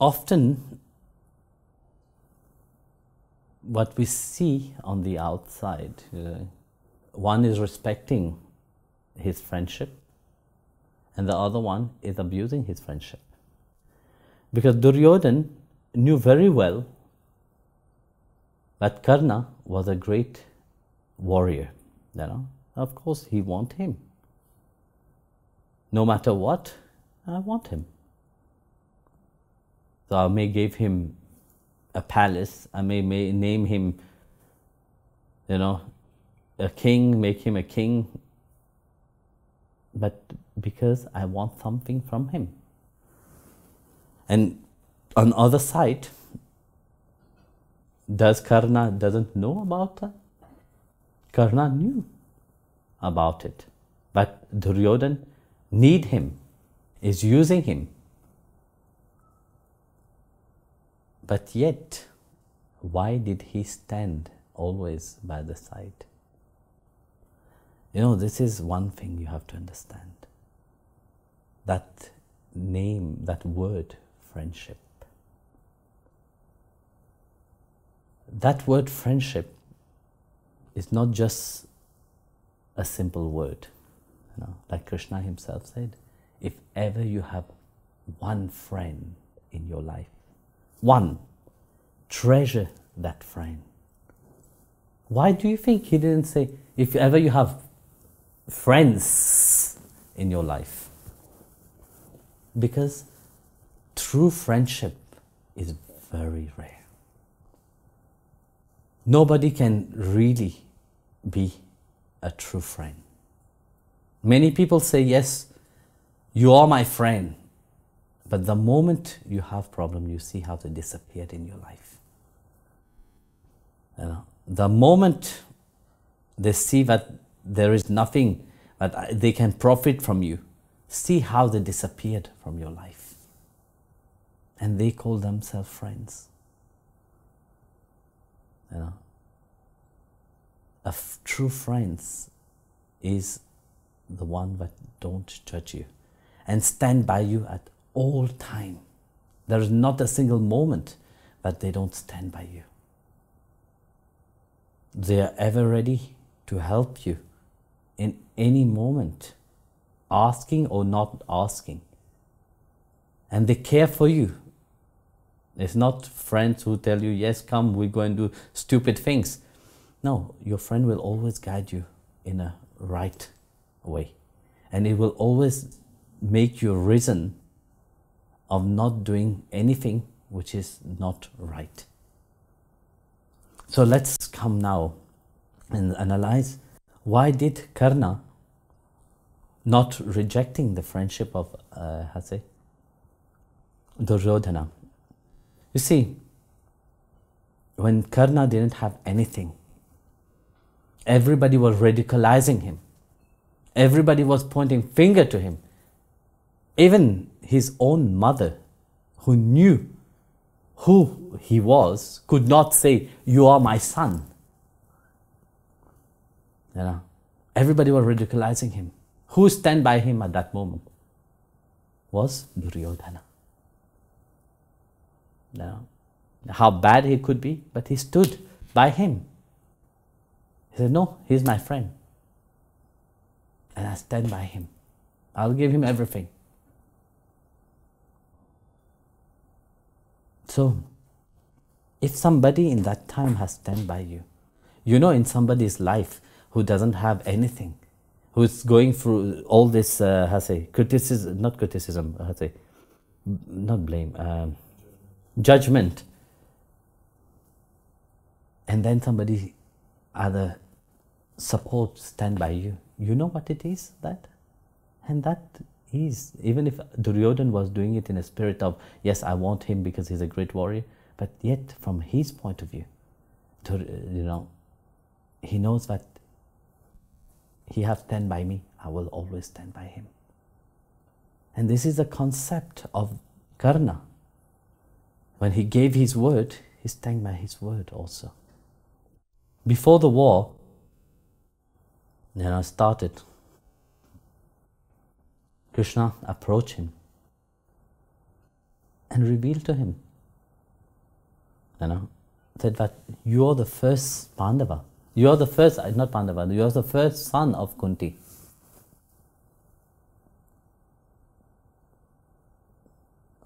often what we see on the outside, one is respecting his friendship and the other one is abusing his friendship. Because Duryodhana knew very well that Karna was a great warrior. Of course he wanted him. No matter what, I want him. So I may give him a palace, I may name him, a king, make him a king, but because I want something from him. And on the other side, does Karna doesn't know about that? Karna knew about it, but Duryodhana need him, is using him. But yet, why did he stand always by the side? This is one thing you have to understand. That name, that word, friendship. That word friendship is not just a simple word. Like Krishna himself said, if ever you have one friend in your life, one, treasure that friend. Why do you think he didn't say, if ever you have friends in your life? Because true friendship is very rare. Nobody can really be a true friend. Many people say, yes, you are my friend. But the moment you have problem, you see how they disappeared in your life. The moment they see that there is nothing that they can profit from you, see how they disappeared from your life. And they call themselves friends. True friends is the one that don't judge you and stand by you at all time. There is not a single moment that they don't stand by you. They are ever ready to help you in any moment, asking or not asking. And they care for you. It's not friends who tell you, yes, come, we're going to do stupid things. No, your friend will always guide you in a right way. And it will always make you reason of not doing anything which is not right. So let's come now and analyze, why did Karna not rejecting the friendship of Duryodhana? You see, when Karna didn't have anything, everybody was ridiculizing him. Everybody was pointing finger to him. Even his own mother, who knew who he was, could not say, you are my son. Everybody was ridiculizing him. Who stand by him at that moment? Was Duryodhana. How bad he could be, but he stood by him. He said, no, he's my friend. And I stand by him. I'll give him everything. So, if somebody in that time has stand by you, in somebody's life who doesn't have anything, who's going through all this, criticism, not criticism, not blame, judgment, and then somebody other support stand by you, you know what it is, that? And that is, even if Duryodhana was doing it in a spirit of, yes, I want him because he's a great warrior, but yet from his point of view, he knows that he has stand by me, I will always stand by him. And this is the concept of Karna. When he gave his word, he stand by his word also. Before the war, started, Krishna approached him and revealed to him. Said that you are the first Pandava. You are the first, not Pandava, you are the first son of Kunti.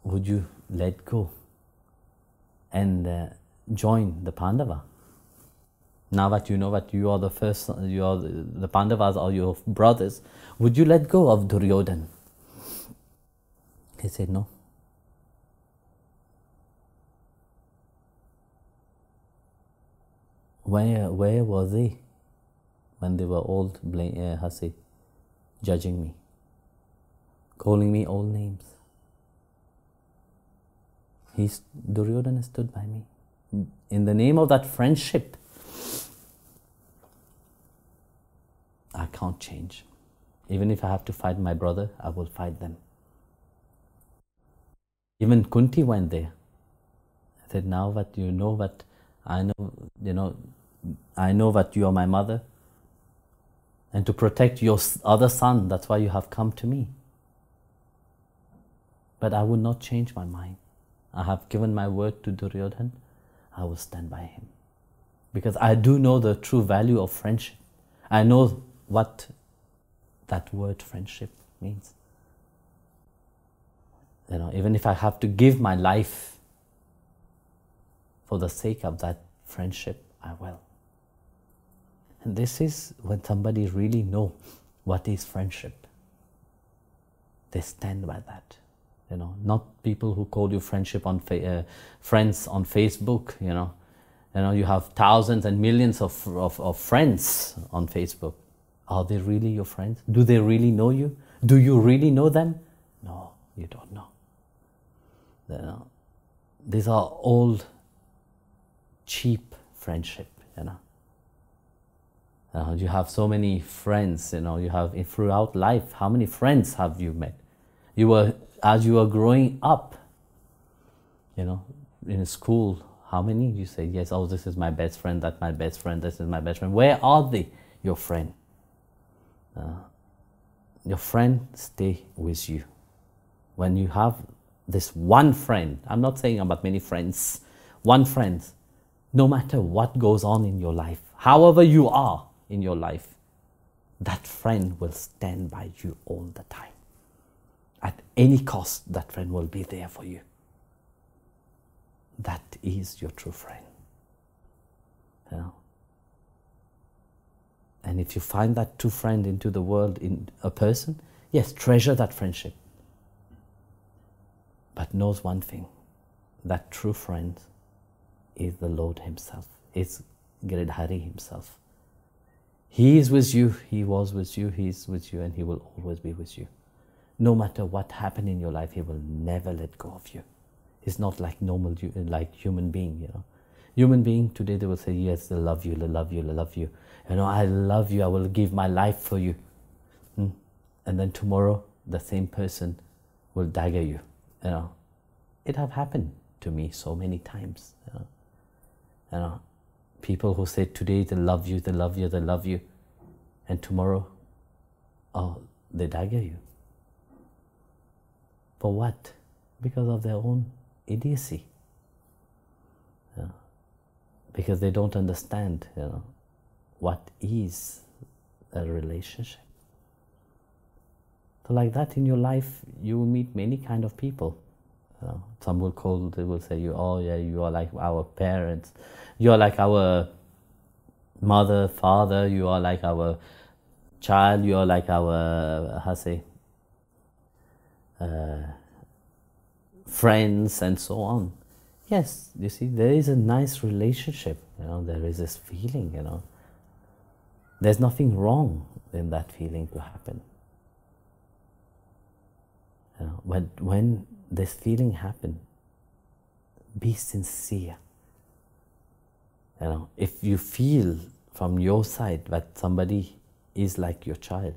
Would you let go and join the Pandava? Now that you know that you are the first, you are the Pandavas are your brothers, would you let go of Duryodhana? He said no. Where were they when they were all judging me, calling me all names? Duryodhana stood by me. In the name of that friendship, I can't change. Even if I have to fight my brother, I will fight them. Even Kunti went there. I said, now that you know that I know that you are my mother, and to protect your other son, that's why you have come to me. But I will not change my mind. I have given my word to Duryodhana, I will stand by him. Because I do know the true value of friendship. I know what that word friendship means. Even if I have to give my life for the sake of that friendship, I will. And this is when somebody really knows what is friendship. They stand by that. Not people who call you friendship on friends on Facebook. You have thousands and millions of friends on Facebook. Are they really your friends? Do they really know you? Do you really know them? No, you don't know. These are all cheap friendship. You have so many friends. You have throughout life. How many friends have you met? As you were growing up, in school, how many? You say, yes, oh, this is my best friend, that's my best friend, this is my best friend. Where are they, your friend? Your friend stay with you. When you have this one friend, I'm not saying about many friends, one friend, no matter what goes on in your life, however you are in your life, that friend will stand by you all the time. At any cost, that friend will be there for you. That is your true friend. And if you find that true friend into the world, in a person, yes, treasure that friendship. But knows one thing, that true friend is the Lord himself, is Giridhari himself. He is with you, he was with you, he is with you, and he will always be with you. No matter what happened in your life, he will never let go of you. He's not like normal, like human being, Human being, today they will say, yes, I love you, I love you, I love you. I love you, I will give my life for you. And then tomorrow, the same person will dagger you. It have happened to me so many times. People who say today they love you, they love you, they love you, and tomorrow, oh, they dagger you. For what? Because of their own idiocy. Because they don't understand, what is a relationship. So like that in your life, you will meet many kind of people. Some they will say, oh yeah, you are like our parents, you are like our mother, father, you are like our child, you are like our, friends, and so on. Yes, you see, there is a nice relationship, there is this feeling, There's nothing wrong in that feeling to happen. When this feeling happens, be sincere. If you feel from your side that somebody is like your child,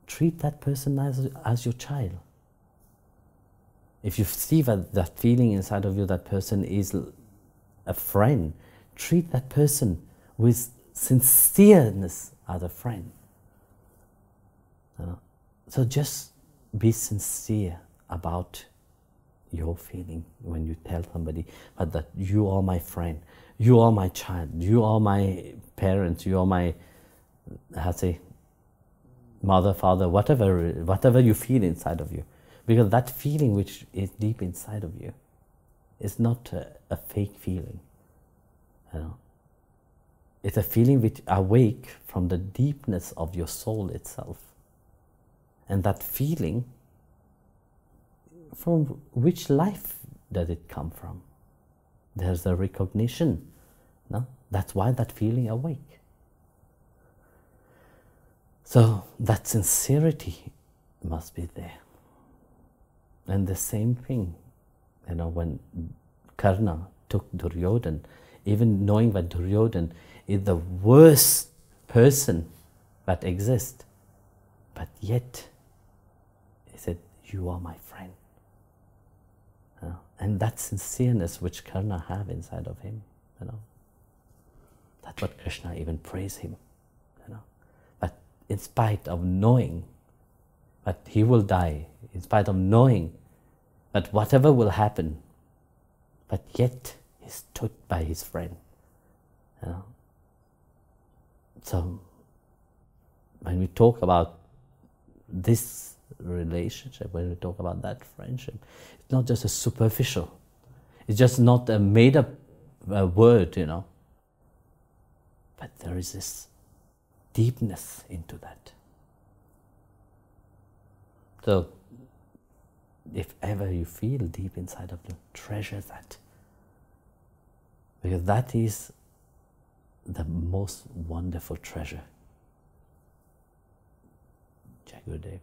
treat that person as your child. If you see that feeling inside of you, that person is a friend, treat that person with sincereness as a friend. So just be sincere about your feeling when you tell somebody, but that you are my friend, you are my child, you are my parents, you are my, how to say, mother, father, whatever you feel inside of you. Because that feeling which is deep inside of you is not a fake feeling. You know? It's a feeling which awake from the deepness of your soul itself. And that feeling, from which life does it come from? There's a recognition. No? That's why that feeling awake. So that sincerity must be there. And the same thing, you know, when Karna took Duryodhan, even knowing that Duryodhan is the worst person that exists, but yet he said, you are my friend. You know? And that sincereness which Karna have inside of him, you know, that's what Krishna even praised him. You know? But in spite of knowing that he will die, in spite of knowing that whatever will happen, but yet he stood by his friend. You know? So when we talk about this relationship, when we talk about that friendship, it's not just a superficial, it's just not a made-up word, you know, but there is this deepness into that. So if ever you feel deep inside of you, treasure that, because that is the most wonderful treasure. Jai Gurudev.